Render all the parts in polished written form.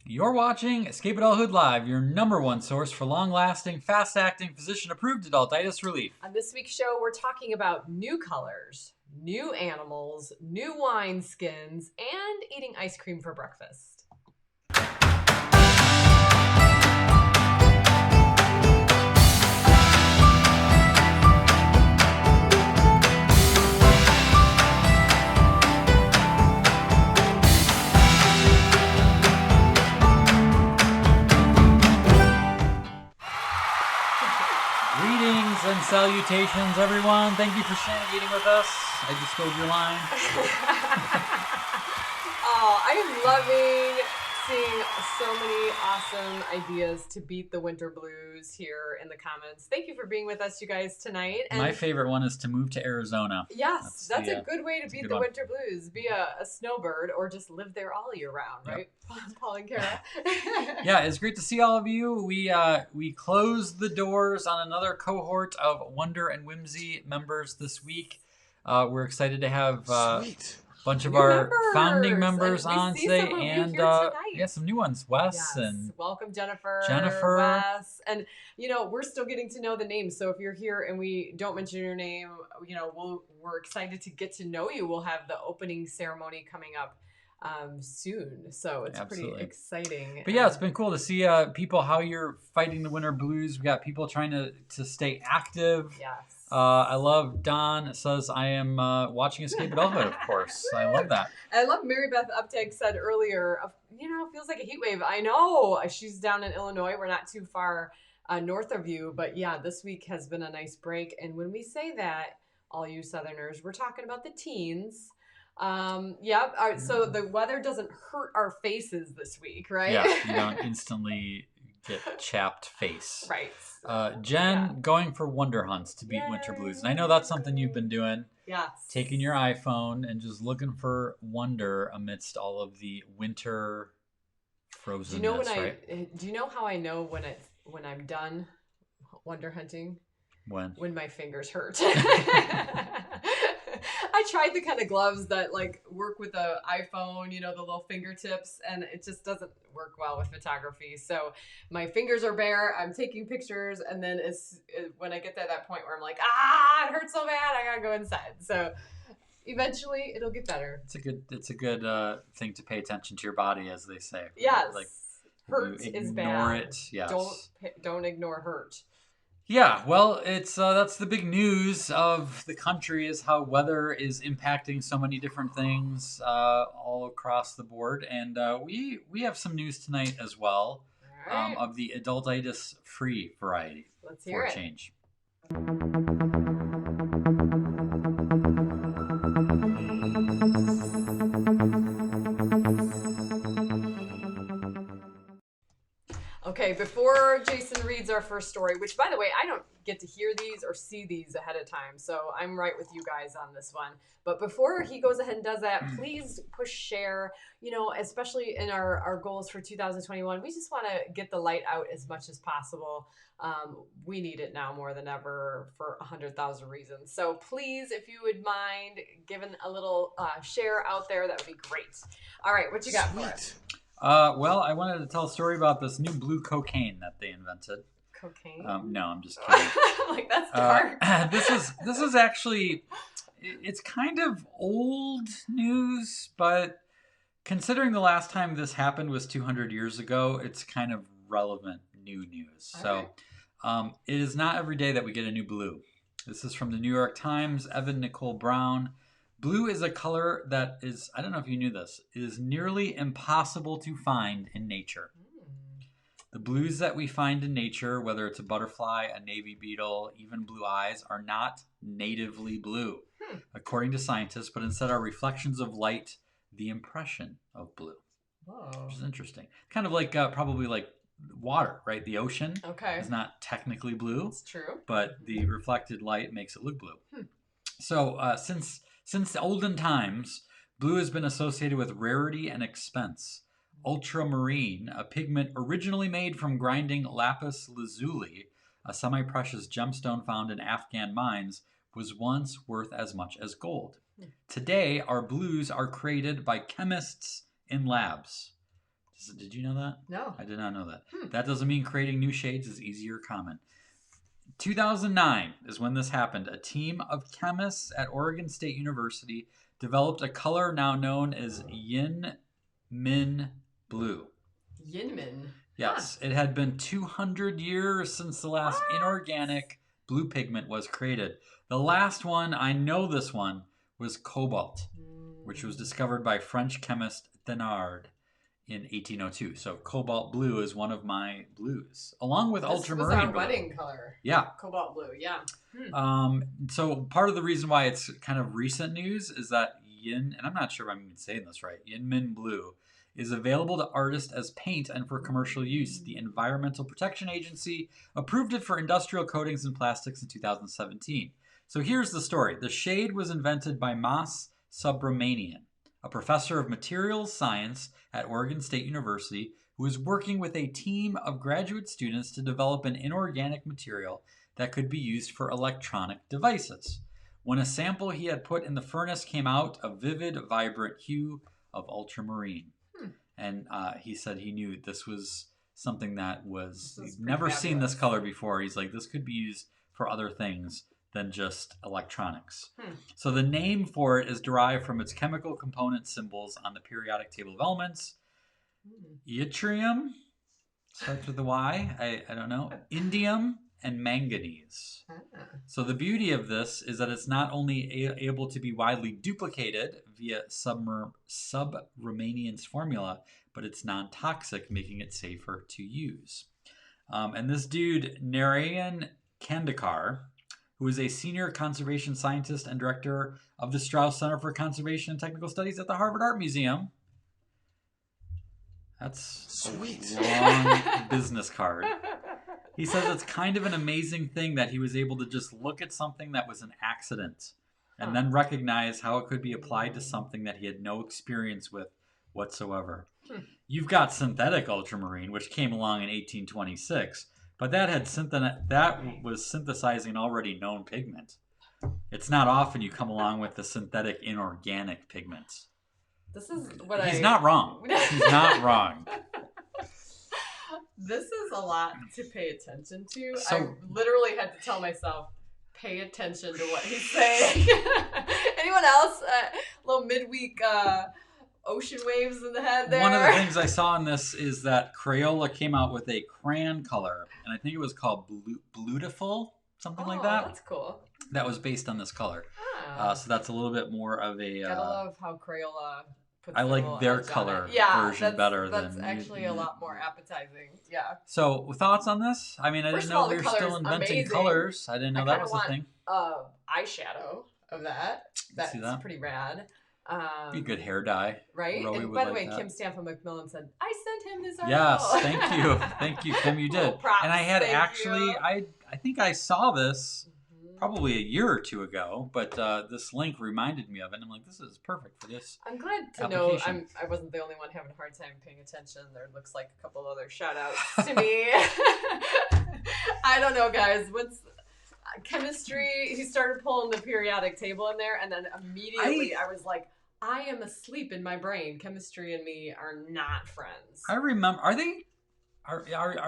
You're watching Escape Adulthood Live, your #1 source for long-lasting, fast-acting, physician-approved adultitis relief. On this week's show, we're talking about new colors, new animals, new wineskins, and eating ice cream for breakfast. And salutations, everyone. Thank you for navigating with us. I just stole your line. Oh, I am loving seeing so many awesome ideas to beat the winter blues here in the comments. Thank you for being with us, you guys, tonight. And my favorite one is to move to Arizona. Yes, that's a good way to beat the winter blues. Be a snowbird or just live there all year round, right? Yep. Paul and Kara. Yeah, it's great to see all of you. We closed the doors on another cohort of Wonder and Whimsy members this week. We're excited to have bunch of our founding members on today, and some new ones. Wes and welcome Jennifer, Wes, and we're still getting to know the names. So if you're here and we don't mention your name, we're excited to get to know you. We'll have the opening ceremony coming up soon, so it's pretty exciting. But yeah, it's been cool to see people how you're fighting the winter blues. We got people trying to stay active. Yes. I love Don says I am watching Escape Adulthood, of course. I love that. I love Mary Beth Uptake said earlier, it feels like a heat wave. I know. She's down in Illinois. We're not too far north of you. But yeah, this week has been a nice break. And when we say that, all you Southerners, we're talking about the teens. So the weather doesn't hurt our faces this week, right? Yeah, you don't instantly get chapped face. Right. Jen going for wonder hunts to beat winter blues. And I know that's something you've been doing. Yes. Taking your iPhone and just looking for wonder amidst all of the winter frozenness, do you know how I know when I'm done wonder hunting? When my fingers hurt. I tried the kind of gloves that work with the iPhone, the little fingertips, and it just doesn't work well with photography. So my fingers are bare. I'm taking pictures, and then when I get to that point where I'm like, it hurts so bad, I gotta go inside. So eventually, it'll get better. It's a good thing to pay attention to your body, as they say. Yes, hurt is bad. Ignore it. Yes. Don't ignore hurt. Yeah, well, it's that's the big news of the country is how weather is impacting so many different things all across the board, and we have some news tonight as well of the adultitis free variety. Let's hear it. For change. Okay, before Jason reads our first story, which, by the way, I don't get to hear these or see these ahead of time, so I'm right with you guys on this one. But before he goes ahead and does that, please push share, especially in our goals for 2021. We just want to get the light out as much as possible. We need it now more than ever for 100,000 reasons. So please, if you would mind giving a little share out there, that would be great. All right, what you got for us? Well, I wanted to tell a story about this new blue cocaine that they invented. Cocaine? No, I'm just kidding. That's dark. This is actually, it's kind of old news, but considering the last time this happened was 200 years ago, it's kind of relevant new news. So it is not every day that we get a new blue. This is from the New York Times, Evan Nicole Brown. Blue is a color that is, I don't know if you knew this, is nearly impossible to find in nature. The blues that we find in nature, whether it's a butterfly, a navy beetle, even blue eyes, are not natively blue, according to scientists, but instead are reflections of light, the impression of blue. Whoa. Which is interesting. Kind of like, probably like water, right? The ocean is not technically blue. It's true. But the reflected light makes it look blue. So since the olden times, blue has been associated with rarity and expense. Ultramarine, a pigment originally made from grinding lapis lazuli, a semi-precious gemstone found in Afghan mines, was once worth as much as gold. Today, our blues are created by chemists in labs. Did you know that? No. I did not know that. That doesn't mean creating new shades is easy or common. 2009 is when this happened. A team of chemists at Oregon State University developed a color now known as Yin Min Blue. Yin Min? Yes. It had been 200 years since the last inorganic blue pigment was created. The last one, I know this one, was cobalt, which was discovered by French chemist Thenard in 1802. So cobalt blue is one of my blues, along with ultramarine. This was our wedding color. Yeah. Cobalt blue, yeah. So part of the reason why it's kind of recent news is that Yin, and I'm not sure if I'm even saying this right, Yin Min Blue is available to artists as paint and for commercial use. The Environmental Protection Agency approved it for industrial coatings and plastics in 2017. So here's the story. The shade was invented by Mas Subramanian, a professor of materials science at Oregon State University, who was working with a team of graduate students to develop an inorganic material that could be used for electronic devices. When a sample he had put in the furnace came out, a vivid, vibrant hue of ultramarine. And he said he knew this was something that was, he'd never seen this color before. He's like, this could be used for other things than just electronics. So the name for it is derived from its chemical component symbols on the periodic table of elements. Yttrium, starts with a Y, I don't know. Indium and manganese. So the beauty of this is that it's not only able to be widely duplicated via Subramanian's formula, but it's non-toxic, making it safer to use. And this dude, Narayan Kandekar, who is a senior conservation scientist and director of the Strauss Center for Conservation and Technical Studies at the Harvard Art Museum. That's sweet. A long business card. He says it's kind of an amazing thing that he was able to just look at something that was an accident and then recognize how it could be applied to something that he had no experience with whatsoever. You've got synthetic ultramarine, which came along in 1826, but that was synthesizing an already known pigment. It's not often you come along with the synthetic inorganic pigments. This is what He's not wrong. He's not wrong. This is a lot to pay attention to. So, I literally had to tell myself, pay attention to what he's saying. Anyone else? Little midweek ocean waves in the head there. One of the things I saw in this is that Crayola came out with a crayon color, and I think it was called Blutiful, something like that. That's cool. That was based on this color. So that's a little bit more of a... Gotta love how Crayola puts I like their color version better that's actually a lot more appetizing. Yeah. So, thoughts on this? I mean, I didn't know we were still inventing colors. I didn't know that was a thing. Eyeshadow of that. That's pretty rad. Be a good hair dye. Right? And by the way, Kim Stanfield McMillan said, I sent him this article. Yes, thank you. Thank you, Kim, you did. And I had I think I saw this probably a year or two ago, but this link reminded me of it. And I'm like, this is perfect for this. I'm glad to know I wasn't the only one having a hard time paying attention. There looks like a couple other shout outs to me. I don't know, guys. What's chemistry? He started pulling the periodic table in there, and then immediately I was like, I am asleep in my brain. Chemistry and me are not friends. I remember. Are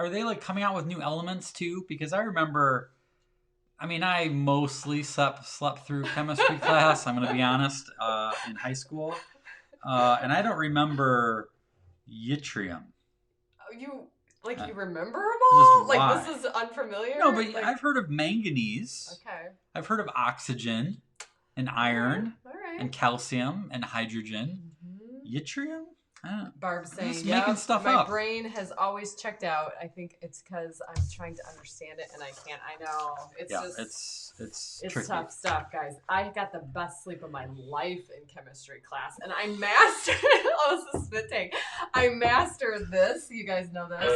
they like coming out with new elements too? Because I remember. I mean, I mostly slept through chemistry class. I'm going to be honest. In high school, and I don't remember yttrium. You remember them all? Like this is unfamiliar. No, but I've heard of manganese. Okay. I've heard of oxygen, and iron, all right, and calcium, and hydrogen. Yttrium. Barb's saying, making stuff my up. brain has always checked out. I think it's because I'm trying to understand it and I can't. I know. It's tricky. Tough stuff, guys. I got the best sleep of my life in chemistry class, and I mastered. Oh, this is spit take. I mastered this. You guys know this.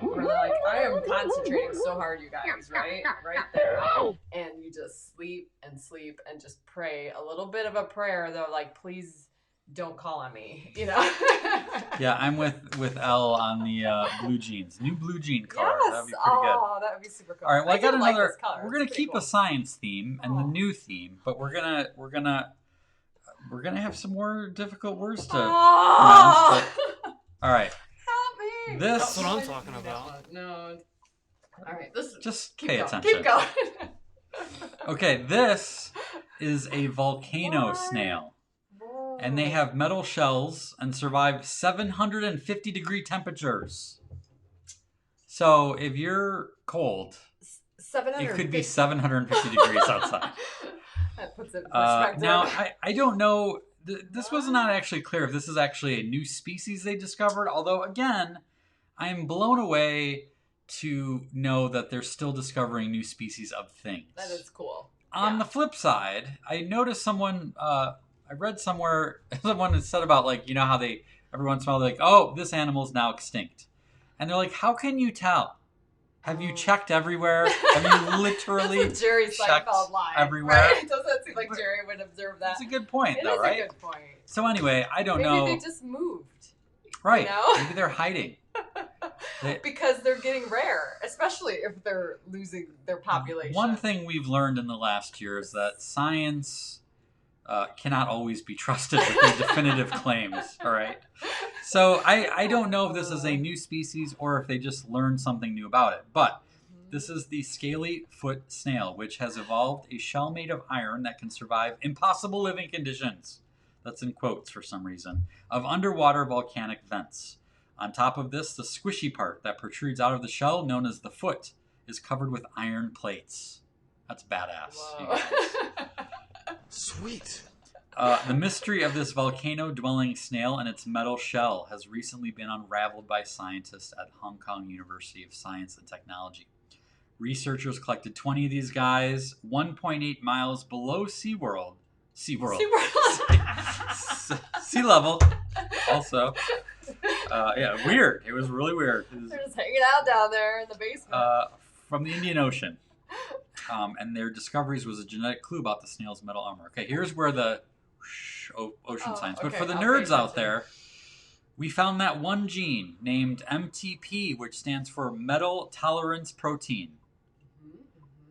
Where like I am concentrating so hard, you guys, right there, and you just sleep and just pray a little bit of a prayer, though, like please. Don't call on me, you know. Yeah, I'm with Elle on the blue jeans. New blue jean color. Yes. That'd be pretty good. Oh, that would be super cool. All right, well, I got another. Like we're gonna keep a science theme and the new theme, but we're gonna have some more difficult words to pronounce. But, all right, Yay! This- That's what I'm talking about. No. All right. This Just keep pay going. attention. Keep going. Okay, this is a volcano What? snail. Whoa. And they have metal shells and survive 750 degree temperatures. So if you're cold, 750. it could be 750 degrees outside. That puts it in perspective. Now, I don't know. This was not actually clear if this is actually a new species they discovered. Although, again, I am blown away to know that they're still discovering new species of things. That is cool. On the flip side, I noticed someone, I read somewhere, someone had said about, like, you know how they, every once in a while, they're like, oh, this animal's now extinct. And they're like, how can you tell? Have you checked everywhere? Have you literally That's a Jerry checked Seinfeld line, everywhere? Right? Doesn't that seem like Jerry would observe that? That's a good point, It though, is right? a good point. So anyway, I don't Maybe know. they just moved. Right. You know? Maybe they're hiding. Because they're getting rare, especially if they're losing their population. One thing we've learned in the last year is that science cannot always be trusted with their definitive claims. All right. So I don't know if this is a new species or if they just learned something new about it. But this is the scaly foot snail, which has evolved a shell made of iron that can survive impossible living conditions. That's in quotes for some reason. Of underwater volcanic vents. On top of this, the squishy part that protrudes out of the shell, known as the foot, is covered with iron plates. That's badass. You Whoa. guys. Sweet. The mystery of this volcano-dwelling snail and its metal shell has recently been unraveled by scientists at Hong Kong University of Science and Technology. Researchers collected 20 of these guys 1.8 miles below SeaWorld. Sea level. Also. Yeah, weird. It was really weird. They're just hanging out down there in the basement. From the Indian Ocean. And their discoveries was a genetic clue about the snail's metal armor. Okay, here's where the ocean science. But okay, for the I'll nerds pay out attention. there, we found that one gene named MTP, which stands for metal tolerance protein,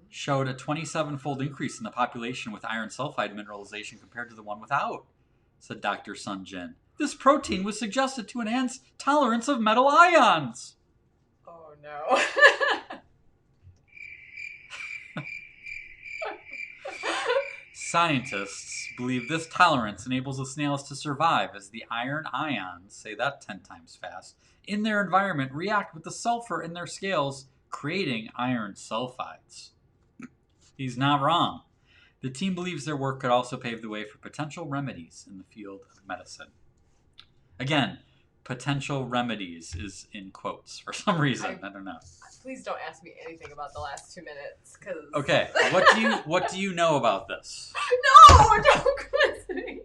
showed a 27-fold increase in the population with iron sulfide mineralization compared to the one without, said Dr. Sun Jin. This protein was suggested to enhance tolerance of metal ions. Oh no. Scientists believe this tolerance enables the snails to survive as the iron ions, say that 10 times fast, in their environment react with the sulfur in their scales, creating iron sulfides. He's not wrong. The team believes their work could also pave the way for potential remedies in the field of medicine. Again, potential remedies is in quotes for some reason. I don't know. Please don't ask me anything about the last 2 minutes, because. Okay, what do you know about this? No, don't quiz me.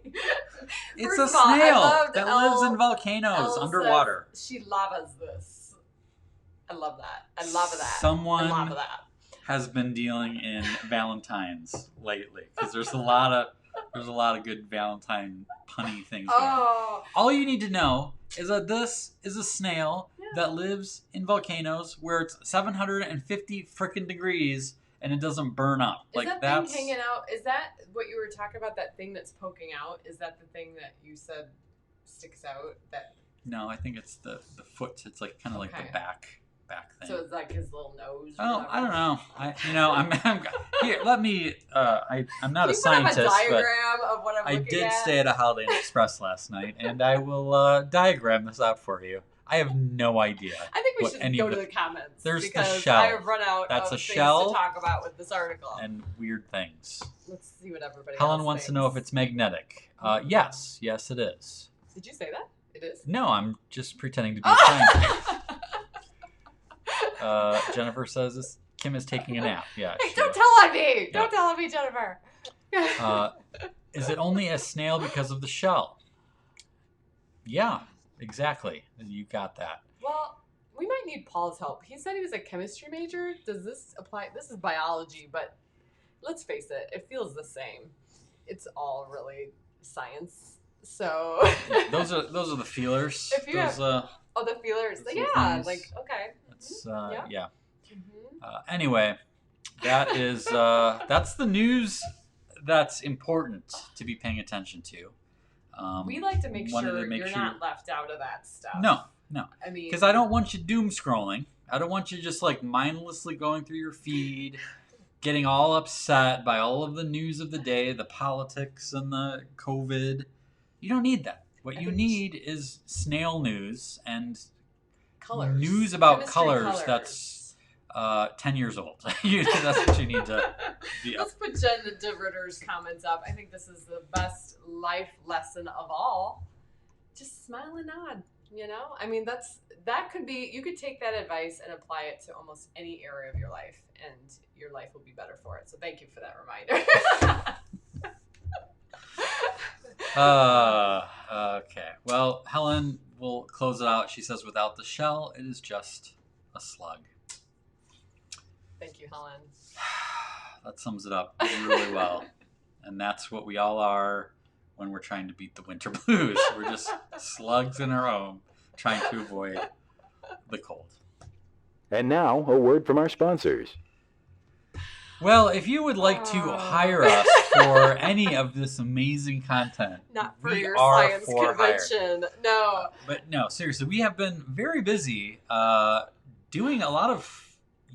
It's First a of all, I snail loved that Elle- lives in volcanoes Elle underwater. says she lavas this. I love that. I love that. Someone I love that. has been dealing in Valentines lately because there's a lot of good Valentine punny things going on. Oh, All you need to know is that this is a snail that lives in volcanoes where it's 750 frickin' degrees and it doesn't burn up. is that that's thing hanging out? Is that what you were talking about? That thing that's poking out? Is that the thing that you said sticks out? That No, I think it's the foot. It's like kind of like Okay. the back thing. so it's like his little nose. or Oh, whatever. I don't know. I'm here. Let me. I'm not Can a you put up scientist, a but diagram of what I'm I looking did at? stay at a Holiday Inn Express last night, and I will diagram this out for you. I have no idea. I think we what should any go of to the- the comments. There's the because shell. I have run out That's of a things shell. to talk about with this article. And weird things. Let's see what everybody Helen else wants to thinks. know if it's magnetic. Yes, it is. Did you say that? It is. No, I'm just pretending to be a scientist. Jennifer says this. Kim is taking a nap. Yeah. Hey, she don't is. tell on me! Don't tell on me, Jennifer! Is it only a snail because of the shell? Yeah, exactly. You got that. Well, we might need Paul's help. He said he was a chemistry major. Does this apply? This is biology, but let's face it, it feels the same. It's all really science. So Those are the feelers. If you have- oh, the feelers. Those Yeah, little things. like okay. It's Yeah. yeah. Anyway, that is that's the news that's important to be paying attention to. We like to make wanted sure to make you're sure- not left out of that stuff. No, No. I mean, because I don't want you doom scrolling. I don't want you just like mindlessly going through your feed, getting all upset by all of the news of the day, the politics and the COVID. You don't need that. What you need is snail news and colors. news about Chemistry colors that's 10 years old. That's what you need to be up. Let's put Jen DeRitter's comments up. I think this is the best life lesson of all. Just smile and nod, you know? I mean, that could be, you could take that advice and apply it to almost any area of your life, and your life will be better for it. So thank you for that reminder. Okay. Well, Helen will close it out. She says, without the shell, it is just a slug. Thank you, Helen. That sums it up really well. And that's what we all are when we're trying to beat the winter blues. We're just slugs in our home trying to avoid the cold. And now, a word from our sponsors. Well, if you would like to hire us for any of this amazing content, not for we your are science for convention. hire. No. But no, seriously, we have been very busy doing a lot of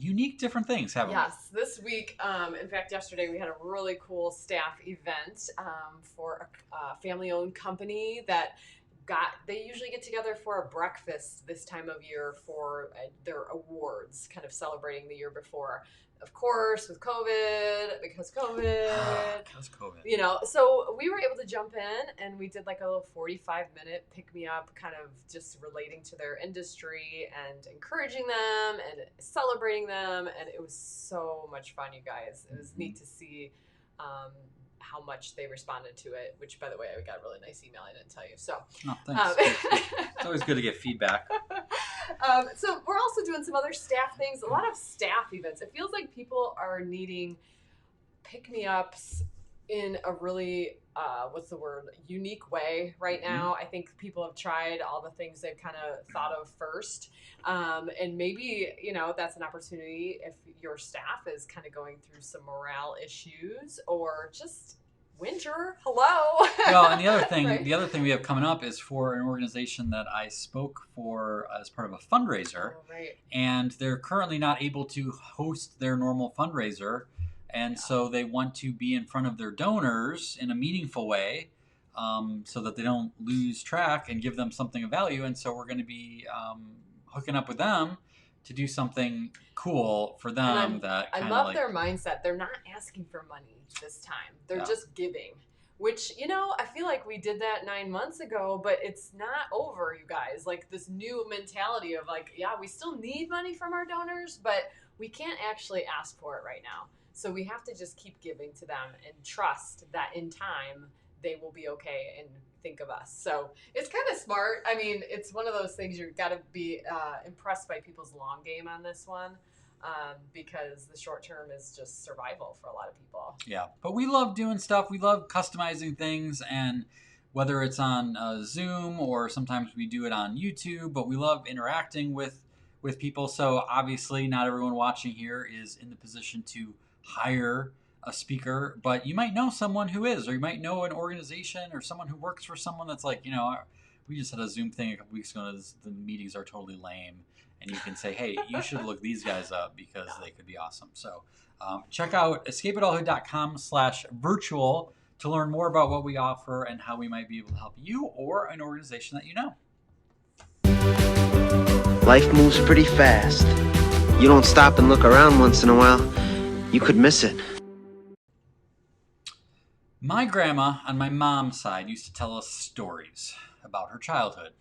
unique different things, haven't we? Yes, this week, in fact, yesterday we had a really cool staff event for a family-owned company that they usually get together for a breakfast this time of year for their awards, kind of celebrating the year before. Of course, with COVID, because COVID, you know, so we were able to jump in and we did like a little 45-minute pick-me-up, kind of just relating to their industry and encouraging them and celebrating them. And it was so much fun, you guys. It was neat to see how much they responded to it, which, by the way, I got a really nice email I didn't tell you. So, thanks. It's always good to get feedback. So we're also doing some other staff things, a lot of staff events. It feels like people are needing pick-me-ups in a really, unique way right now. I think people have tried all the things they've kind of thought of first. And maybe, you know, that's an opportunity if your staff is kind of going through some morale issues or just winter. Hello. Well, and the other thing, Right. the other thing we have coming up is for an organization that I spoke for as part of a fundraiser, Right. and they're currently not able to host their normal fundraiser, and so they want to be in front of their donors in a meaningful way, so that they don't lose track and give them something of value. And so we're going to be hooking up with them to do something cool for them. I love their mindset. They're not asking for money this time. They're just giving, which, you know, I feel like we did that 9 months ago, but it's not over, you guys. Like this new mentality of like, yeah, we still need money from our donors, but we can't actually ask for it right now. So we have to just keep giving to them and trust that in time they will be okay and think of us. So it's kind of smart. I mean, it's one of those things you've got to be impressed by people's long game on this one. Because the short term is just survival for a lot of people. Yeah, but we love doing stuff. We love customizing things, and whether it's on Zoom or sometimes we do it on YouTube, but we love interacting with people. So obviously not everyone watching here is in the position to hire a speaker, but you might know someone who is, or you might know an organization or someone who works for someone that's like, you know, we just had a Zoom thing a couple weeks ago. The meetings are totally lame. And you can say, hey, you should look these guys up because they could be awesome. So check out escapeadulthood.com/virtual to learn more about what we offer and how we might be able to help you or an organization that you know. Life moves pretty fast. You don't stop and look around once in a while, you could miss it. My grandma on my mom's side used to tell us stories about her childhood.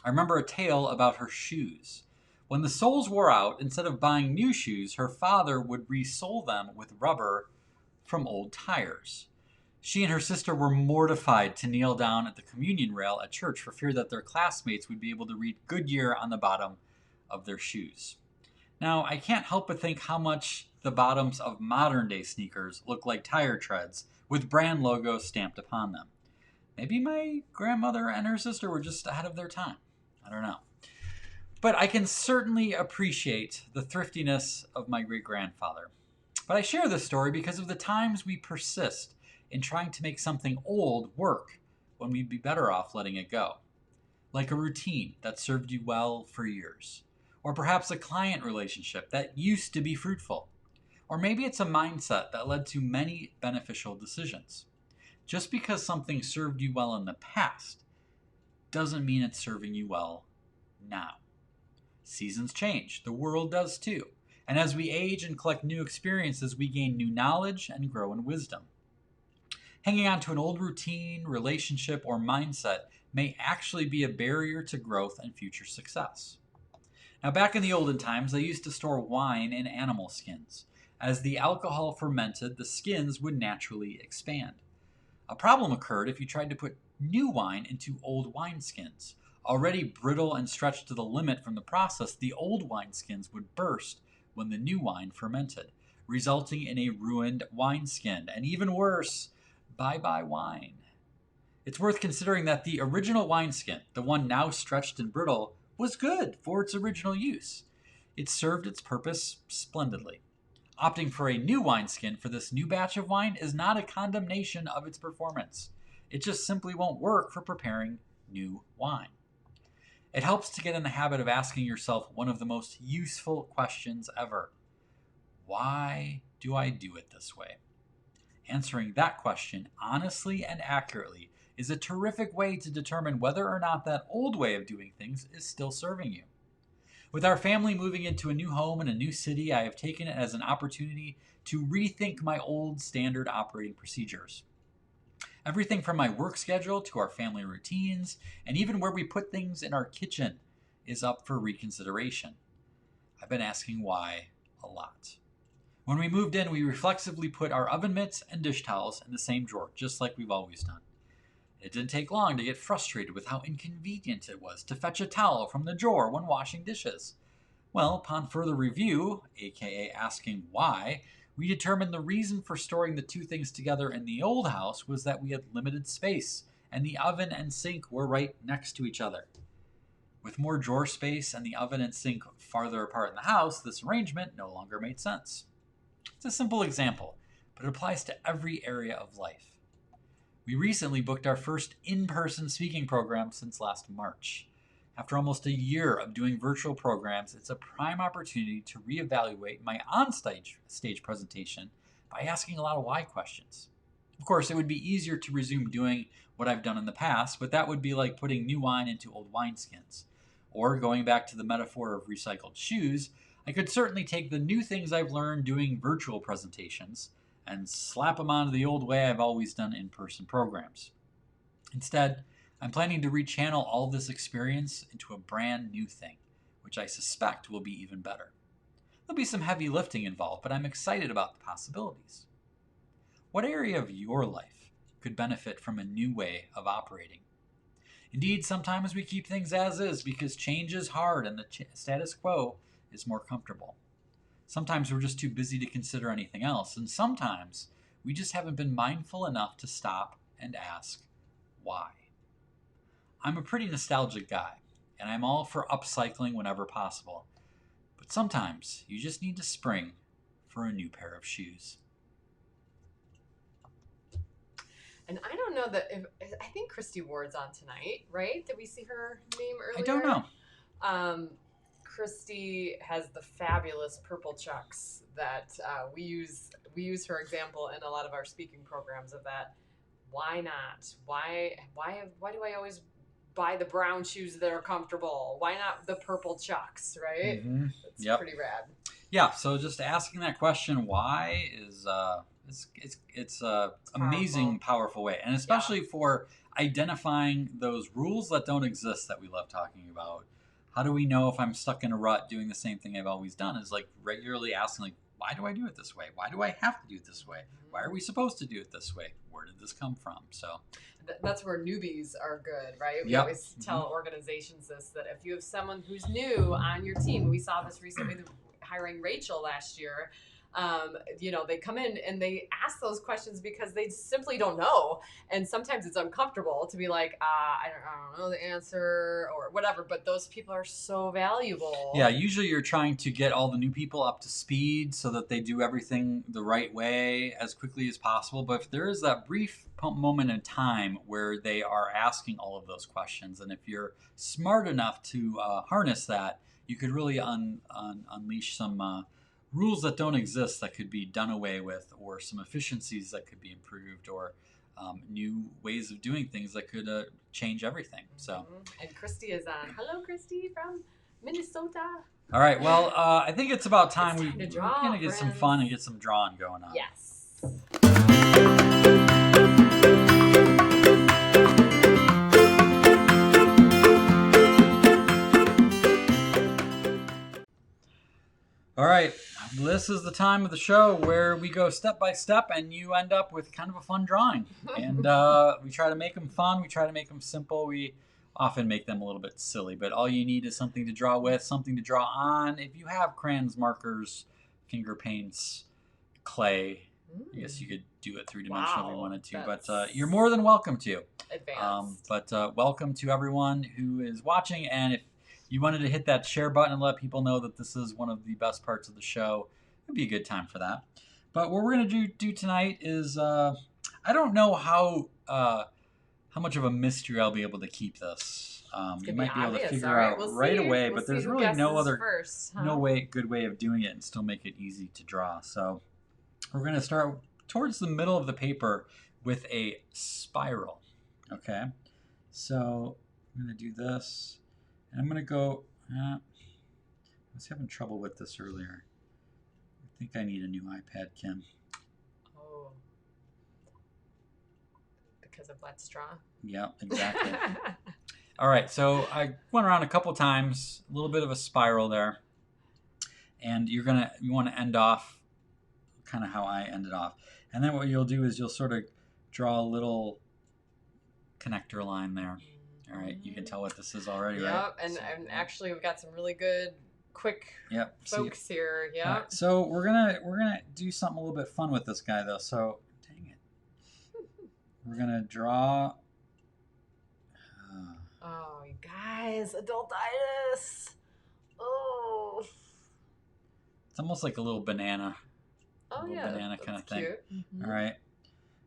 I remember a tale about her shoes. When the soles wore out, instead of buying new shoes, her father would re-sole them with rubber from old tires. She and her sister were mortified to kneel down at the communion rail at church for fear that their classmates would be able to read Goodyear on the bottom of their shoes. Now, I can't help but think how much the bottoms of modern-day sneakers look like tire treads with brand logos stamped upon them. Maybe my grandmother and her sister were just ahead of their time. I don't know. But I can certainly appreciate the thriftiness of my great-grandfather. But I share this story because of the times we persist in trying to make something old work when we'd be better off letting it go. like a routine that served you well for years, or perhaps a client relationship that used to be fruitful, or maybe it's a mindset that led to many beneficial decisions. Just because something served you well in the past doesn't mean it's serving you well now. Seasons change, the world does too, and as we age and collect new experiences, we gain new knowledge and grow in wisdom. Hanging on to an old routine, relationship, or mindset may actually be a barrier to growth and future success. Now, back in the olden times, they used to store wine in animal skins. As the alcohol fermented, the skins would naturally expand. A problem occurred if you tried to put new wine into old wineskins. Already brittle and stretched to the limit from the process, the old wineskins would burst when the new wine fermented, resulting in a ruined wineskin. And even worse, bye-bye wine. It's worth considering that the original wineskin, the one now stretched and brittle, was good for its original use. It served its purpose splendidly. Opting for a new wineskin for this new batch of wine is not a condemnation of its performance. It just simply won't work for preparing new wine. It helps to get in the habit of asking yourself one of the most useful questions ever. Why do I do it this way? Answering that question honestly and accurately is a terrific way to determine whether or not that old way of doing things is still serving you. With our family moving into a new home in a new city, I have taken it as an opportunity to rethink my old standard operating procedures. Everything from my work schedule to our family routines, and even where we put things in our kitchen, is up for reconsideration. I've been asking why a lot. When we moved in, we reflexively put our oven mitts and dish towels in the same drawer, just like we've always done. It didn't take long to get frustrated with how inconvenient it was to fetch a towel from the drawer when washing dishes. Well, upon further review, aka asking why, we determined the reason for storing the two things together in the old house was that we had limited space, and the oven and sink were right next to each other. With more drawer space and the oven and sink farther apart in the house, this arrangement no longer made sense. It's a simple example, but it applies to every area of life. We recently booked our first in-person speaking program since last March. After almost a year of doing virtual programs, it's a prime opportunity to reevaluate my on-stage presentation by asking a lot of why questions. Of course, it would be easier to resume doing what I've done in the past, but that would be like putting new wine into old wineskins. Or going back to the metaphor of recycled shoes, I could certainly take the new things I've learned doing virtual presentations and slap them onto the old way I've always done in-person programs. Instead, I'm planning to rechannel all this experience into a brand new thing, which I suspect will be even better. There'll be some heavy lifting involved, but I'm excited about the possibilities. What area of your life could benefit from a new way of operating? Indeed, sometimes we keep things as is because change is hard and the status quo is more comfortable. Sometimes we're just too busy to consider anything else, and sometimes we just haven't been mindful enough to stop and ask why. I'm a pretty nostalgic guy, and I'm all for upcycling whenever possible, but sometimes you just need to spring for a new pair of shoes. And I don't know that I think Christy Ward's on tonight, right? Did we see her name earlier? I don't know. Christy has the fabulous purple chucks that we use for example in a lot of our speaking programs. Of that, why not? Why do I always buy the brown shoes that are comfortable? Why not the purple chucks? Right? Mm-hmm. It's Yep. pretty rad. Yeah. So just asking that question, why, is it's amazing, powerful way, and especially for identifying those rules that don't exist that we love talking about. How do we know if I'm stuck in a rut doing the same thing I've always done? Is like regularly asking, like, why do I do it this way? Why do I have to do it this way? Why are we supposed to do it this way? Where did this come from? So that's where newbies are good, right? We Yep. always tell organizations this, that if you have someone who's new on your team, we saw this recently hiring Rachel last year. They come in and they ask those questions because they simply don't know. And sometimes it's uncomfortable to be like, I don't know the answer or whatever, but those people are so valuable. Yeah, usually you're trying to get all the new people up to speed so that they do everything the right way as quickly as possible. But if there is that brief moment in time where they are asking all of those questions, and if you're smart enough to harness that, you could really unleash some rules that don't exist that could be done away with, or some efficiencies that could be improved, or new ways of doing things that could change everything. So, and Christy is on. Hello, Christy from Minnesota. All right. Well, I think it's about time we're going to get some friends. fun and get some drawing going on. Yes. All right. This is the time of the show where we go step by step and you end up with kind of a fun drawing. And we try to make them fun. We try to make them simple. We often make them a little bit silly, but all you need is something to draw with, something to draw on. If you have crayons, markers, finger paints, clay, I guess you could do it three-dimensional if you wanted to, but you're more than welcome to. Advanced. But welcome to everyone who is watching, and if you wanted to hit that share button and let people know that this is one of the best parts of the show, it'd be a good time for that. But what we're going to do tonight is, I don't know how much of a mystery I'll be able to keep this. You might be able to figure out right away, but there's really no other good way of doing it and still make it easy to draw. So we're going to start towards the middle of the paper with a spiral. Okay, so I'm going to do this, and I'm going to go. I was having trouble with this earlier. I think I need a new iPad, Kim. Oh, because of Let's Draw. Yeah, exactly. All right, so I went around a couple times, a little bit of a spiral there, and you want to end off kind of how I ended off, and then what you'll do is you'll sort of draw a little connector line there. All right, you can tell what this is already, right? Yep, and actually we've got some really good quick folks here. Yep. Right, so we're gonna do something a little bit fun with this guy though. So dang it, we're gonna draw. Oh, you guys, adultitis. Oh. It's almost like a little banana. Oh, yeah. Banana kind of thing. Cute. Mm-hmm. All right.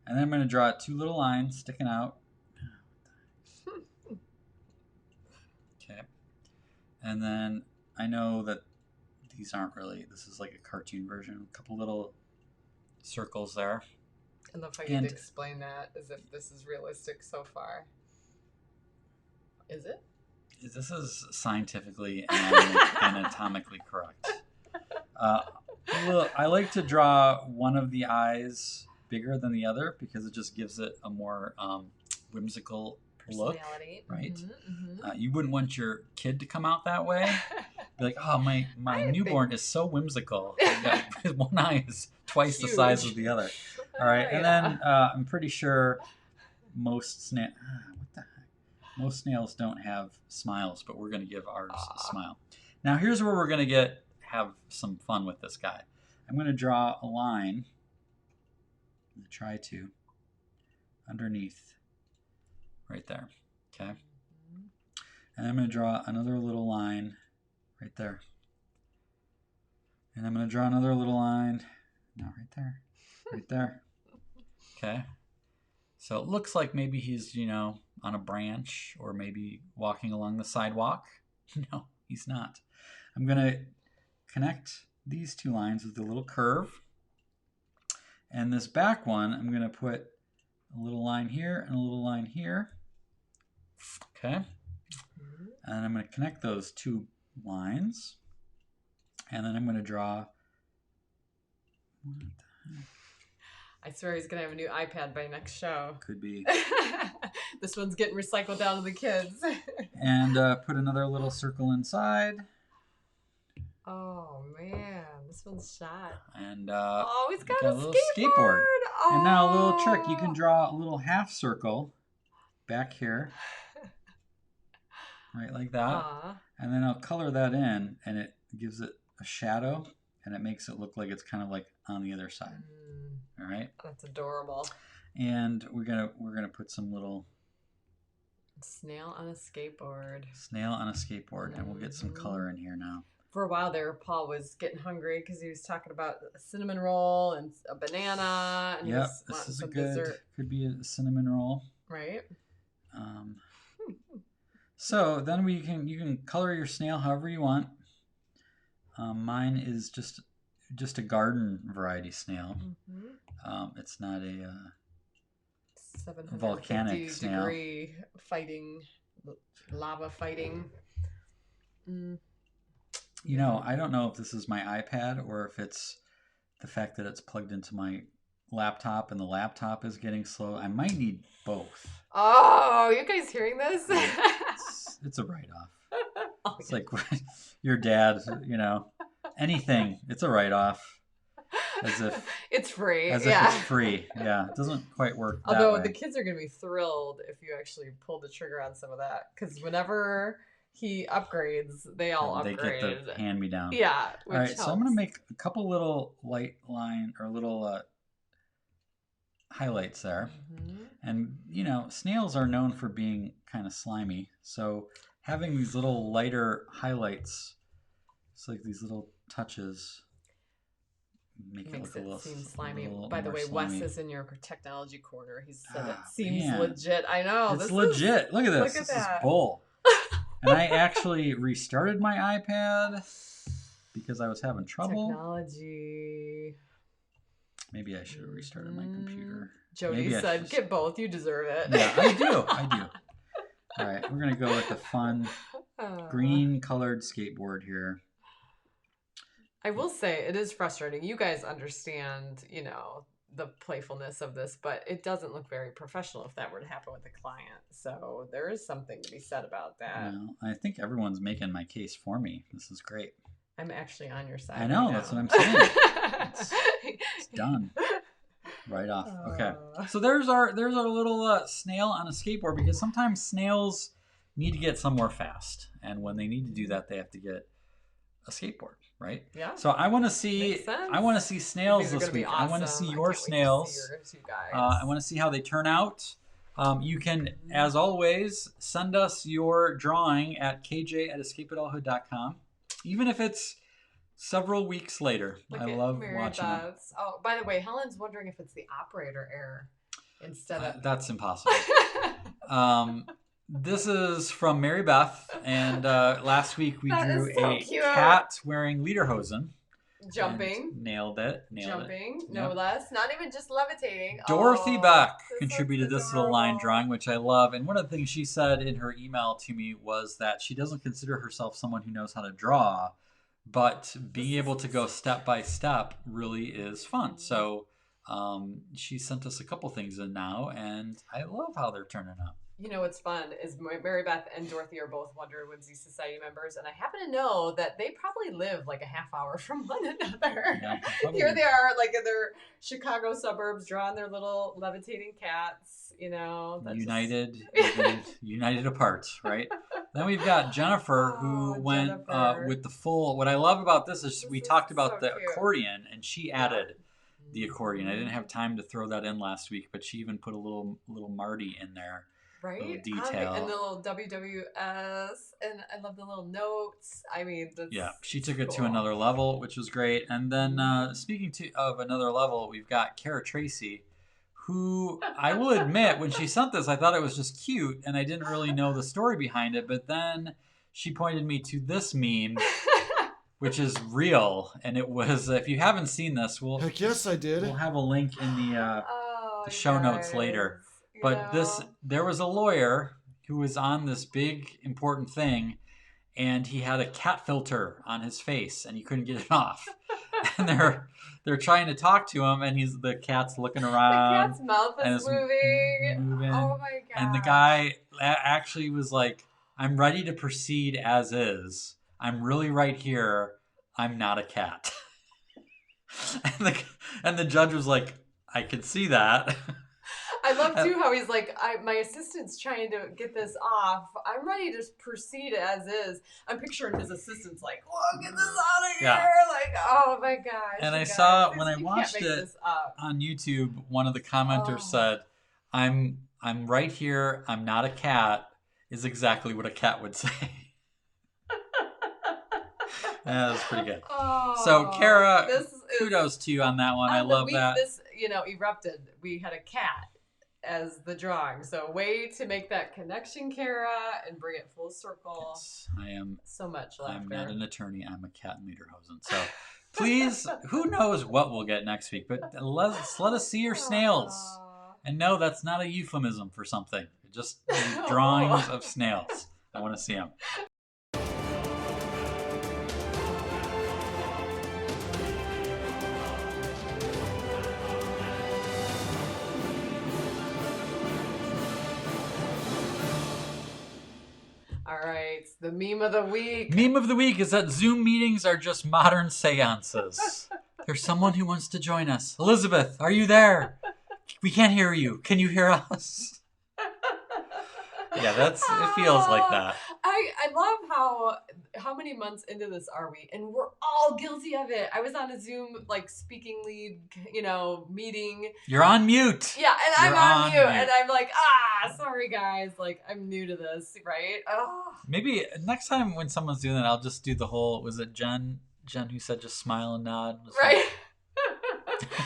And then I'm going to draw two little lines sticking out. Okay. And then I know that these aren't really, this is like a cartoon version. A couple little circles there. I love how you explain that as if this is realistic so far. Is it? This is scientifically and anatomically correct. I like to draw one of the eyes bigger than the other because it just gives it a more whimsical look, right? Mm-hmm, mm-hmm. You wouldn't want your kid to come out that way. Be like, oh, my newborn is so whimsical. One eye is twice the size of the other. All right, and then I'm pretty sure most snails don't have smiles, but we're going to give ours a smile. Now here's where we're going to have some fun with this guy. I'm going to draw a line. I'm going to try to underneath right there. Okay. And I'm going to draw another little line right there. And I'm going to draw another little line. No, right there. Right there. Okay. So it looks like maybe he's, on a branch or maybe walking along the sidewalk. No, he's not. I'm going to connect these two lines with a little curve. And this back one, I'm going to put a little line here and a little line here. Okay. And I'm going to connect those two lines. And then I'm going to draw. I swear he's going to have a new iPad by next show. Could be. This one's getting recycled down to the kids. And put another little circle inside. Oh, man. This one's shot. And he's got a little skateboard. Oh. And now a little trick. You can draw a little half circle back here. Right, like that. And then I'll color that in, and it gives it a shadow and it makes it look like it's kind of like on the other side. All right. That's adorable. And we're gonna put some little Snail on a skateboard. And we'll get some color in here now. For a while there, Paul was getting hungry because he was talking about a cinnamon roll and a banana. And Yep, this is a good dessert. Could be a cinnamon roll. Right. So then you can color your snail however you want. Mine is just a garden variety snail. It's not a 750 volcanic snail. degree fighting, lava fighting. You know, I don't know if this is my iPad or if it's the fact that it's plugged into my laptop and the laptop is getting slow. I might need both. Oh, you guys hearing this? It's a write-off. It's like your dad, you know, anything. It's a write-off. As if it's free. As if it's free. Yeah, it doesn't quite work that Although way. the kids are going to be thrilled if you actually pull the trigger on some of that. Because whenever he upgrades, they all They upgrade. get the hand-me-down. Yeah. All right, so I'm going to make a couple little light line or little highlights there. And, you know, snails are known for being kind of slimy. So having these little lighter highlights, it's like these little touches, make it look a little seem slimy. little By the more way, slimy. Wes is in your technology corner. He said it Ah, seems man. legit. I know. It's legit. Look at this. Look at This that. is bull. And I actually restarted my iPad because I was having trouble. Technology. Maybe I should have restarted my computer. Jody Maybe I said, should- get both. You deserve it. Yeah, I do. All right, we're going to go with the fun green colored skateboard here. I will say it is frustrating. You guys understand, you know, the playfulness of this, but it doesn't look very professional if that were to happen with a client. So there is something to be said about that. Well, I think everyone's making my case for me. This is great. I'm actually on your side. I know, right that's now. what I'm saying. It's done. Right off. Okay. So there's our little snail on a skateboard, because sometimes snails need to get somewhere fast. And when they need to do that, they have to get a skateboard, right? Yeah. So I want to see snails These are this gonna be week. I want to awesome. see I your can't wait to see snails. yours, you guys. I want to see how they turn out. You can, as always, send us your drawing at kj@escapeadulthood.com, even if it's several weeks later. Look I at love Mary watching them. Beth's. Oh, by the way, Helen's wondering if it's the operator error instead of. That's impossible. This is from Mary Beth, and last week we That drew is so a cute. cat wearing lederhosen. Jumping. And nailed it. Jumping, It. no Yep. less. Not even just levitating. Dorothy Oh, Beck this contributed looks this little line adorable. drawing, which I love. And one of the things she said in her email to me was that she doesn't consider herself someone who knows how to draw, but being able to go step by step really is fun. So she sent us a couple things in now, and I love how they're turning out. You know what's fun is Mary Beth and Dorothy are both Wonder Woodsy Society members, and I happen to know that they probably live like a half hour from one another. Yeah, probably. Here they are, like in their Chicago suburbs, drawing their little levitating cats. You know, that's united apart, right? Then we've got Jennifer, who Oh, went Jennifer. with the full. What I love about this is we This talked is about so the cute. accordion, and she added the accordion. I didn't have time to throw that in last week, but she even put a little Marty in there. right? little detail. And the little WWS, and I love the little notes. I mean, that's Yeah, she took it to cool. another level, which was great. And then speaking of another level, we've got Kara Tracy, who I will admit, when she sent this, I thought it was just cute, and I didn't really know the story behind it. But then she pointed me to this meme, which is real, and it was. If you haven't seen this, Heck yes, I did. we'll have a link in the the show notes later. But there was a lawyer who was on this big important thing, and he had a cat filter on his face, and he couldn't get it off. And they're trying to talk to him, and the cat's looking the around, cat's mouth and is it's moving. moving. Oh my god! And the guy actually was like, "I'm ready to proceed as is. I'm really right here. I'm not a cat." and the judge was like, "I can see that." I love too how he's like, my assistant's trying to get this off. I'm ready to proceed as is. I'm picturing his assistant's like, "Whoa, get this out of here!" Yeah. oh my gosh. And I you saw guys, when I you watched can't make it this up. on YouTube, one of the commenters said, I'm right here, I'm not a cat, is exactly what a cat would say. That was pretty good. So, Kara, kudos to you on that one. I love that. This, erupted. We had a cat as the drawing. So, way to make that connection, Kara, and bring it full circle. Yes, I am. So much laughter. I'm not an attorney. I'm a cat in Lederhosen. So, please, who knows what we'll get next week? But let us see your snails. And no, that's not a euphemism for something. Just drawings of snails. I want to see them. All right, the meme of the week. Meme of the week is that Zoom meetings are just modern seances. There's someone who wants to join us. Elizabeth, are you there? We can't hear you. Can you hear us? Yeah, it feels like that. I love how many months into this are we, and we're all guilty of it. I was on a Zoom speaking lead, meeting. You're on mute. Yeah, and I'm on mute, and I'm like, sorry guys, I'm new to this, right? Oh. Maybe next time when someone's doing that, I'll just do the whole. Was it Jen who said just smile and nod? Right.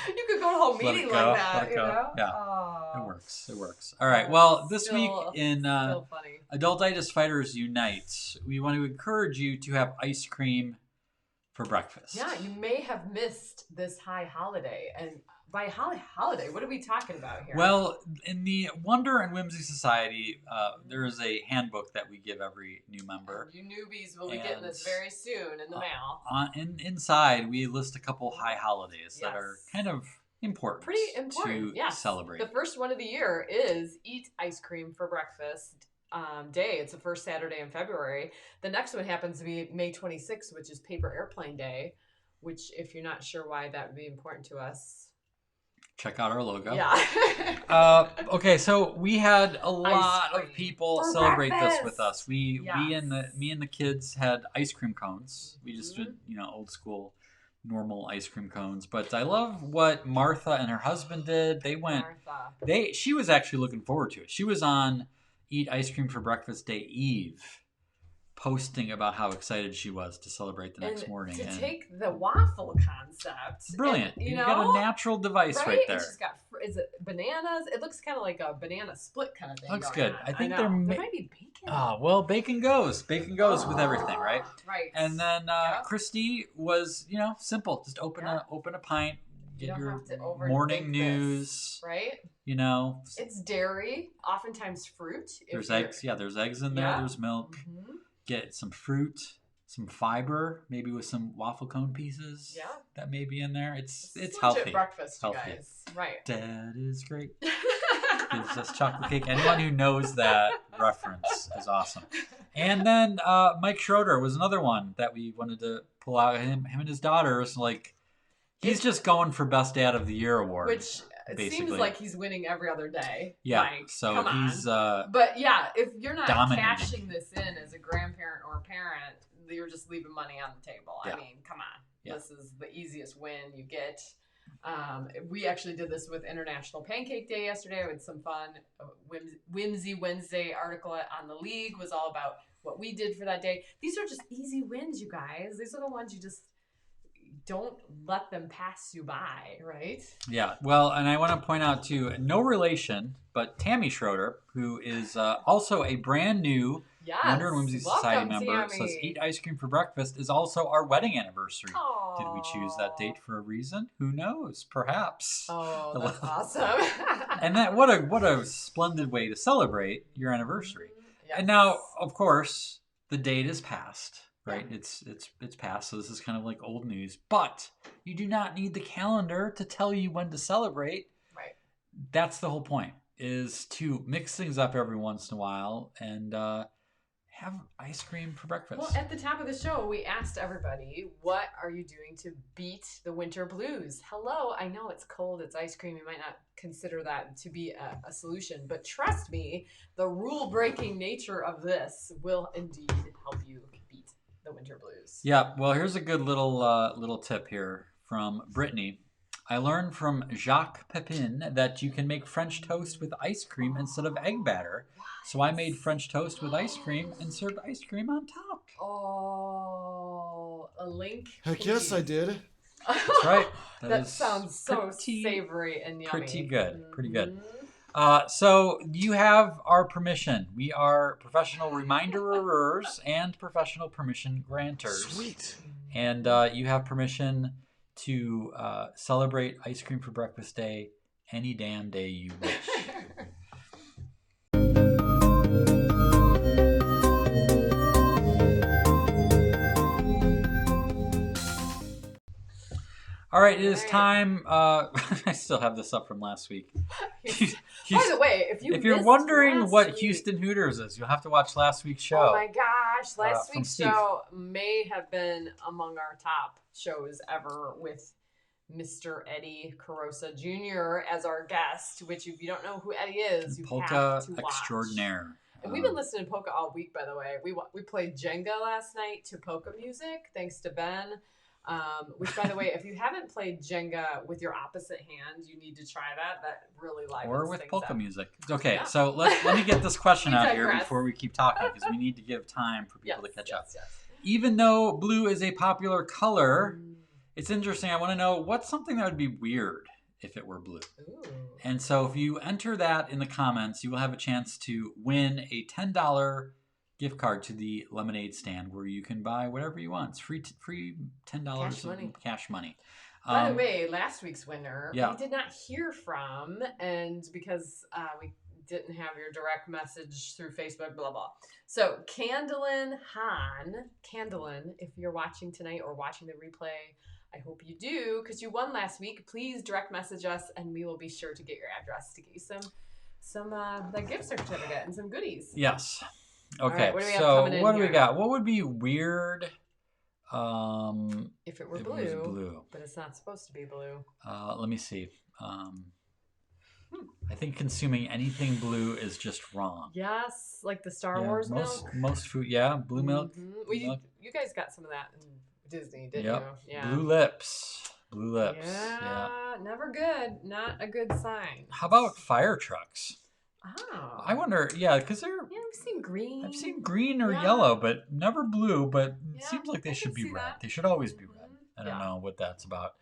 You could go to a whole meeting like that, Yeah, oh. It works. All right. Well, this Still week in funny. Adultitis Fighters Unite, we want to encourage you to have ice cream for breakfast. Yeah, you may have missed this high holiday. And by holiday, what are we talking about here? Well, in the Wonder and Whimsy Society, there is a handbook that we give every new member. You newbies will be getting this very soon in the mail. Inside, we list a couple high holidays that are kind of important. Pretty important, to celebrate. The first one of the year is Eat Ice Cream for Breakfast Day. It's the first Saturday in February. The next one happens to be May 26th, which is Paper Airplane Day, which, if you're not sure why that would be important to us, check out our logo. Yeah. Okay, so we had a lot of people celebrate this with us. Me and the kids had ice cream cones. We just did, old school, normal ice cream cones. But I love what Martha and her husband did. She was actually looking forward to it. She was on Eat Ice Cream for Breakfast Day Eve, posting about how excited she was to celebrate the next morning. To take the waffle concept. Brilliant. You got a natural device right there. And she's got, is it bananas? It looks kind of like a banana split kind of thing. Looks good. On. I think there might be bacon. Oh, well, bacon goes. Bacon goes with everything, right? Right. And then Christy was, simple. Just open a pint, get your morning news. Right? It's dairy, oftentimes fruit. There's eggs. Yeah, there's eggs in there. There's milk. Mm-hmm. Get some fruit, some fiber, maybe with some waffle cone pieces. Yeah. That may be in there. It's healthy. Breakfast, you guys. Right. Dad is great. Gives us chocolate cake. Anyone who knows that reference is awesome. And then Mike Schroeder was another one that we wanted to pull out. Him and his daughters, he's just going for Best Dad of the Year award. Which it seems like he's winning every other day. Yeah, so he's but yeah, if you're not dominating. Cashing this in as a grandparent or a parent, you're just leaving money on the table. Yeah. I mean, come on. Yeah. This is the easiest win you get. We actually did this with International Pancake Day yesterday. We had some fun. Whimsy Wednesday article on the League was all about what we did for that day. These are just easy wins, you guys. These are the ones you just don't let them pass you by, right? Yeah. Well, and I want to point out too, no relation, but Tammy Schroeder, who is also a brand new Wonder and Whimsy Society member, says Eat Ice Cream for Breakfast is also our wedding anniversary. Aww. Did we choose that date for a reason? Who knows? Perhaps. Oh, that's awesome. And that what a splendid way to celebrate your anniversary. Yes. And now, of course, the date is passed. Right, yeah. It's passed, so this is kind of like old news. But you do not need the calendar to tell you when to celebrate. Right. That's the whole point, is to mix things up every once in a while and have ice cream for breakfast. Well, at the top of the show, we asked everybody, what are you doing to beat the winter blues? Hello, I know it's cold, it's ice cream. You might not consider that to be a solution, but trust me, the rule-breaking nature of this will indeed help you beat the the winter blues. Yeah, well, here's a good little tip here from Brittany. I learned from Jacques Pepin that you can make French toast with ice cream instead of egg batter. So I made French toast with ice cream and served ice cream on top. Oh, a link. Heck yes, I did. That's right. That sounds so savory and yummy. Pretty good. Pretty good. Mhm. So you have our permission. We are professional reminderers and professional permission granters. Sweet. And you have permission to celebrate Ice Cream for Breakfast Day any damn day you wish. All right, it is time. I still have this up from last week. By the way, if you're wondering what Houston Hooters is, you'll have to watch last week's show. Oh my gosh, last week's Steve. show may have been among our top shows ever with Mr. Eddie Carosa Jr. as our guest, which if you don't know who Eddie is, you Polka have to watch. extraordinaire. And we've been listening to polka all week, by the way. We played Jenga last night to polka music, thanks to Ben. Which, by the way, if you haven't played Jenga with your opposite hand, you need to try that. That really livens Or with things polka up. music. Okay, Yeah. so let me get this question You out here digress. before we keep talking, because we need to give time for people to catch up. Yes. Even though blue is a popular color, Mm. it's interesting. I want to know what's something that would be weird if it were blue. Ooh. And so if you enter that in the comments, you will have a chance to win a $10 gift card to the lemonade stand where you can buy whatever you want. It's free $10 Cash money. Cash money. By the way, last week's winner, yeah. we did not hear from, and because we didn't have your direct message through Facebook, blah, blah. So, Candlin Han, if you're watching tonight or watching the replay, I hope you do, because you won last week. Please direct message us, and we will be sure to get your address to get you some the gift certificate and some goodies. Yes. Okay, right, what do we have so coming in what do we here? got? What would be weird If it were if it was blue, blue? but it's not supposed to be blue. Let me see. I think consuming anything blue is just wrong. Yes, like the Star Yeah, Wars most milk. most food, yeah, blue milk. Mhm. Well, milk. you guys got some of that in Disney, didn't Yep. you? Yeah. Blue lips. Blue lips. Yeah. Yeah, never good. Not a good sign. How about fire trucks? Oh. I wonder, yeah, because they're. Yeah, I've seen green. I've seen green or Yeah. yellow, but never blue. But it Yeah, seems like they I should can be see red. that. They should always be red. Mhm. I don't Yeah. know what that's about.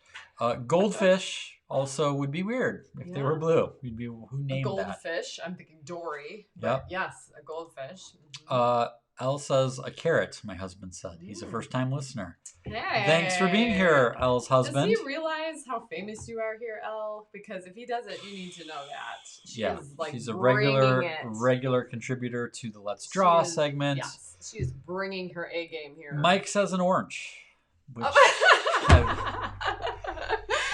Goldfish also would be weird if they were Yeah. blue. We'd be who A named that? goldfish. I'm thinking Dory. Yep. But yes, a goldfish. Mhm. Elle says a carrot. My husband said he's a first-time listener. Hey. Thanks for being here, Elle's husband. Does he realize how famous you are here, Elle? Because if he doesn't, you need to know that. She Yeah, is, like, she's a bringing it. regular contributor to the Let's Draw She is- segment. Yes, she is bringing her A game here. Mike says an orange, which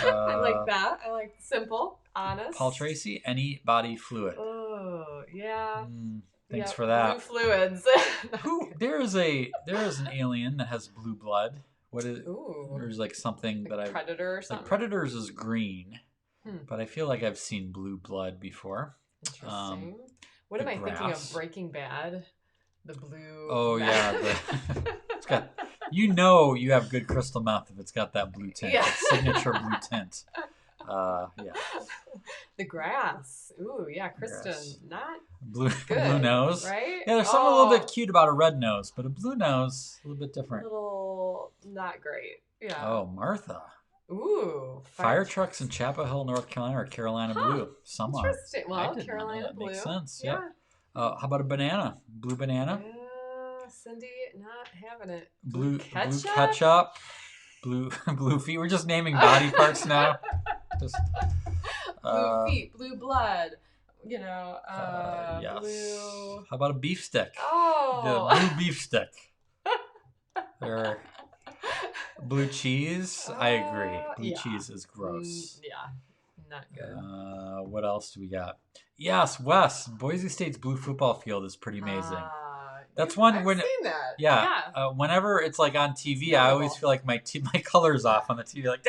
I like that. I like simple, honest. Paul Tracy, any body fluid. Oh yeah. Thanks Yep, for that. Blue fluids. There is an alien that has blue blood. What is? Ooh. There's like something that I. Predator or Like something. Predators is green, Hmm. but I feel like I've seen blue blood before. Interesting. What the am I thinking grass. of? Breaking Bad. The blue. Oh yeah, meth. it's got. You know you have good crystal meth if it's got that blue tint. Yeah. It's signature blue tint. Yeah. The grass. Ooh, yeah, Kristen. Grass. Not Blue good. nose. right? Yeah, there's something a little bit cute about a red nose, but a blue nose, a little bit A different. little not great. Yeah. Oh, Martha. Ooh. Fire trucks in Chapel Hill, North Carolina, or Carolina Huh. blue. Some are. Interesting. I Well, did not know Carolina that. blue. Makes sense. Yeah. Yep. How about a banana? Blue banana? Yeah, Cindy, not having it. Blue ketchup? ketchup? Blue blue feet. We're just naming body parts now. Just Blue feet, blue blood. You know, yes. blue. How about a beef stick? Oh. The blue beef stick. Or blue cheese. I agree. Blue yeah. cheese is gross. Yeah, not good. What else do we got? Yes, Wes. Boise State's blue football field is pretty amazing. That's one I've when seen that. yeah. Whenever it's like on TV, I always Beautiful. feel like my color's off on the TV. Like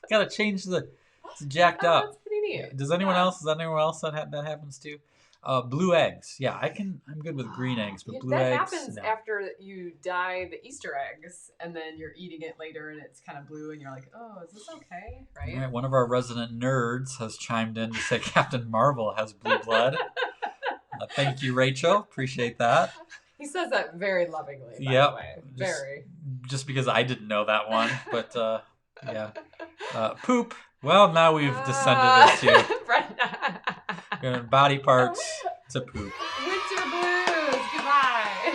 gotta change the. It's jacked Oh, up. that's pretty neat. Does anyone else? Is that anyone else that happens to? Blue eggs. Yeah, I'm good with green eggs, but blue that eggs. happens no. after you dye the Easter eggs, and then you're eating it later, and it's kind of blue, and you're like, oh, is this okay? Right? All right, one of our resident nerds has chimed in to say Captain Marvel has blue blood. Thank you, Rachel. Appreciate that. He says that very lovingly, by the way. Very. Just because I didn't know that one, but yeah. Poop. Well, now we've descended into body parts to poop. Winter blues. Goodbye.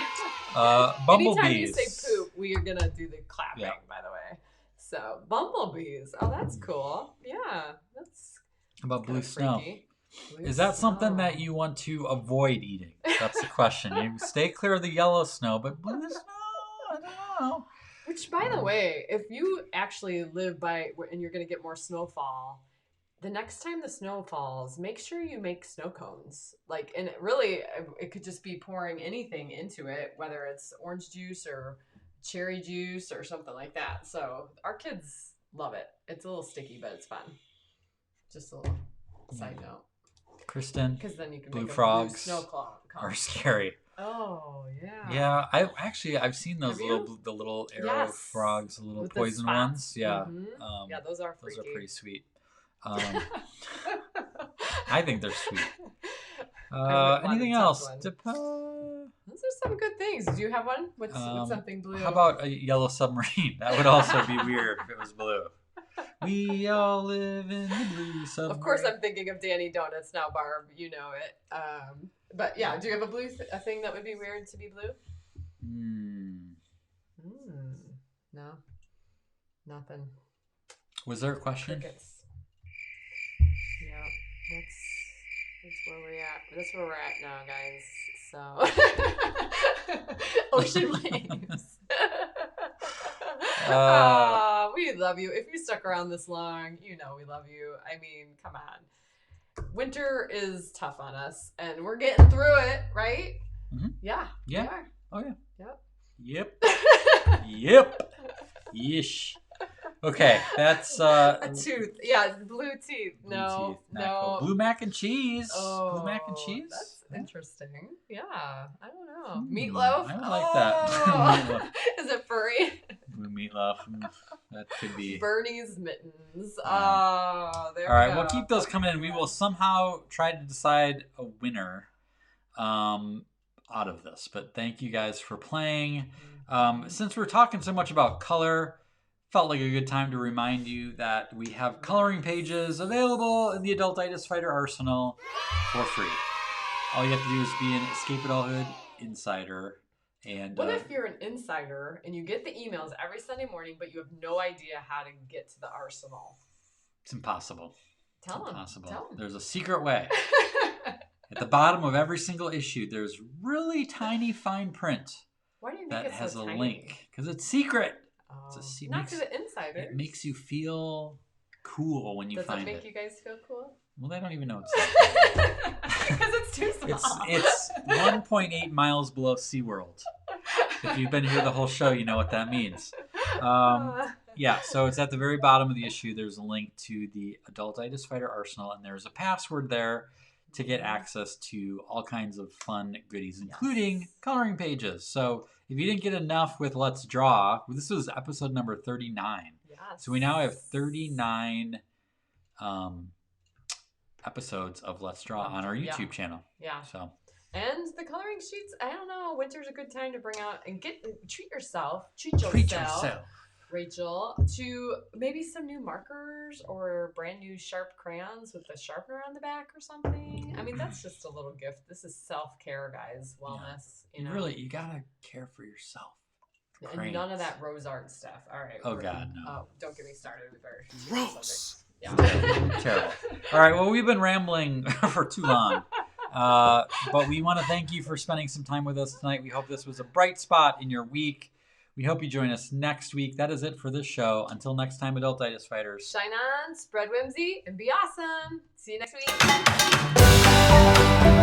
Bumblebees. Anytime you say poop, we are gonna do the clapping. Yeah. By the way. So bumblebees. Oh, that's cool. Yeah, that's. How about blue snow? Freaky. Is that something that you want to avoid eating? That's the question. You stay clear of the yellow snow, but blue snow, I don't know. Which, by the way, if you actually live by and you're going to get more snowfall, the next time the snow falls, make sure you make snow cones. Like, and it could just be pouring anything into it, whether it's orange juice or cherry juice or something like that. So our kids love it. It's a little sticky, but it's fun. Just a little side note. Kristen, Because then you can blue make frogs a blue snow cone. are scary. Oh yeah. Yeah, I've seen those Have the little arrow Yes. frogs, the little With the poison spots. ones. Yeah, Mhm. Yeah, those are freaky. those are pretty sweet. I think they're sweet. Anything else? Those are some good things. Do you have one? What's something blue? How about a yellow submarine? That would also be weird if it was blue. We all live in the blue submarine. Of course, I'm thinking of Danny Donuts now, Barb. You know it. But yeah, do you have a blue a thing that would be weird to be blue? No, nothing. Was there a question? Crickets. Yeah, that's where we're at. That's where we're at now, guys. So, ocean waves. We love you. If you stuck around this long, you know we love you. I mean, come on. Winter is tough on us, and we're getting through it, right? Mm-hmm. Yeah. Yeah. We are. Oh yeah. Yep. Yep. Yep. Yeesh. Okay, that's a tooth. Yeah, blue teeth. Blue No, teeth, no. blue mac and cheese. Oh, blue mac and cheese. That's interesting. Yeah, I don't know. Mm, Meatloaf. I like that. Oh. Is it furry? Blue meatloaf. That could be. Bernie's mittens. Yeah. Oh, there we go. All right, we'll keep those coming in. We will somehow try to decide a winner out of this. But thank you guys for playing. Since we're talking so much about color, felt like a good time to remind you that we have coloring pages available in the Adultitis Fighter arsenal for free. All you have to do is be an Escape Adulthood insider. And what if you're an insider and you get the emails every Sunday morning, but you have no idea how to get to the arsenal? It's impossible. Tell them. There's a secret way. At the bottom of every single issue, there's really tiny fine print. Why do you that make it has so a tiny? link? Because it's secret. Oh, It's not to the insiders. It makes you feel cool when you find it. Does it make you guys feel cool? Well, they don't even know it's Because it's too small. It's 1.8 miles below SeaWorld. If you've been here the whole show, you know what that means. Yeah, so it's at the very bottom of the issue. There's a link to the Adultitis Fighter Arsenal, and there's a password there to get access to all kinds of fun goodies, including coloring pages. So if you didn't get enough with Let's Draw, this was episode number 39. Yes. So we now have 39 episodes of Let's Draw on our YouTube channel. Yeah. So. And the coloring sheets, I don't know, winter's a good time to bring out and treat yourself, Rachel, to maybe some new markers or brand new sharp crayons with a sharpener on the back or something. I mean, that's just a little gift. This is self-care, guys, wellness. Yeah. You gotta care for yourself. And none of that rose art stuff. All right. Oh God, no. Oh, don't get me started. We better. Gross. Yeah. Terrible. All right. Well, we've been rambling for too long. But we want to thank you for spending some time with us tonight. We hope this was a bright spot in your week. We hope you join us next week. That is it for this show. Until next time, Adultitis Fighters. Shine on, spread whimsy, and be awesome. See you next week.